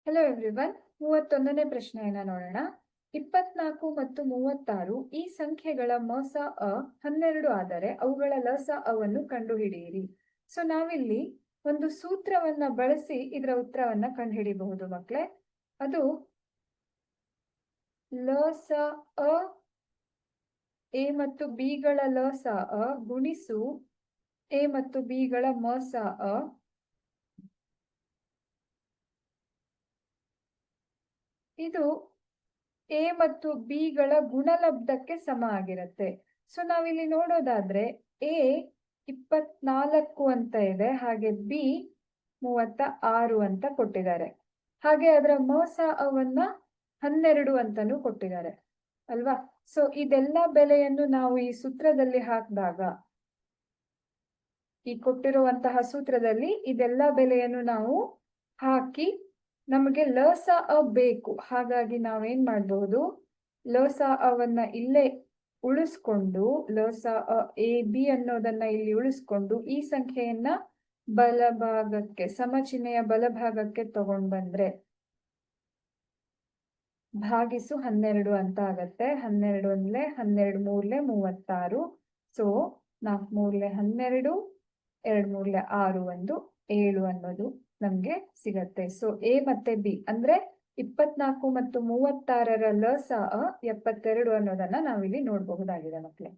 Hello everyone. 31ನೇ ಪ್ರಶ್ನೆಯನ್ನ ನೋಡೋಣ. 24 ಮತ್ತು 36 ಈ ಸಂಖ್ಯೆಗಳ ಮೊಸ ಅ 12 ಆದರೆ ಅವುಗಳ ಲಸ ಅವನ್ನು ಕಂಡುಹಿಡಿಯಿರಿ. ಸೊ ನಾವಿಲ್ಲಿ ಒಂದು ಸೂತ್ರವನ್ನ ಬಳಸಿ ಇದರ ಉತ್ತರವನ್ನ ಕಂಡುಹಿಡಿಯಬಹುದು ಮಕ್ಕಳೇ. ಅದು ಲಸ ಅ ಎ ಮತ್ತು ಬಿ ಗಳ ಲಸ ಅ ಗುಣಿಸು ಎ ಮತ್ತು ಬಿ ಗಳ ಮೊಸ ಅ ಇದು ಎ ಮತ್ತು ಬಿ ಗಳ ಗುಣಲಬ್ಧಕ್ಕೆ ಸಮ ಆಗಿರುತ್ತೆ. ಸೊ ನಾವಿಲ್ಲಿ ನೋಡೋದಾದ್ರೆ ಎ 24 ಅಂತ ಇದೆ, ಹಾಗೆ ಬಿ 36 ಅಂತ ಕೊಟ್ಟಿದ್ದಾರೆ. ಹಾಗೆ ಅದರ ಮೊಸ ಅವನ್ನ 12 ಅಂತಾನು ಕೊಟ್ಟಿದ್ದಾರೆ ಅಲ್ವಾ. ಸೊ ಇದೆಲ್ಲ ಬೆಲೆಯನ್ನು ನಾವು ಈ ಸೂತ್ರದಲ್ಲಿ ಹಾಕಿದಾಗ, ಈ ಕೊಟ್ಟಿರುವಂತಹ ಸೂತ್ರದಲ್ಲಿ ಇದೆಲ್ಲ ಬೆಲೆಯನ್ನು ನಾವು ಹಾಕಿ ನಮಗೆ ಲಸ ಅ ಬೇಕು. ಹಾಗಾಗಿ ನಾವೇನ್ ಮಾಡಬಹುದು, ಲಸ ಅವನ್ನ ಇಲ್ಲೇ ಉಳಿಸ್ಕೊಂಡು ಲಸ ಅ ಎ ಬಿ ಅನ್ನೋದನ್ನ ಇಲ್ಲಿ ಉಳಿಸ್ಕೊಂಡು ಈ ಸಂಖ್ಯೆಯನ್ನ ಬಲಭಾಗಕ್ಕೆ, ಸಮಚಿಹ್ನೆಯ ಬಲಭಾಗಕ್ಕೆ ತಗೊಂಡ್ ಬಂದ್ರೆ ಭಾಗಿಸು 12 ಅಂತ ಆಗತ್ತೆ. 12 ಅಂದ್ರೆ 12 ಮೂರ್ಲೆ 36. ಸೊ 4 ಮೂರ್ಲೆ 12, 2 ಮೂರ್ಲೆ 6, 1 7 ಅನ್ನೋದು ನಮ್ಗೆ ಸಿಗತ್ತೆ. ಸೊ ಎ ಮತ್ತೆ ಬಿ ಅಂದ್ರೆ 24 ಮತ್ತು 36ರ ಲಸ ಅ 72 ಅನ್ನೋದನ್ನ ನಾವಿಲ್ಲಿ ನೋಡಬಹುದಾಗಿದೆ ಮಕ್ಕಳೇ.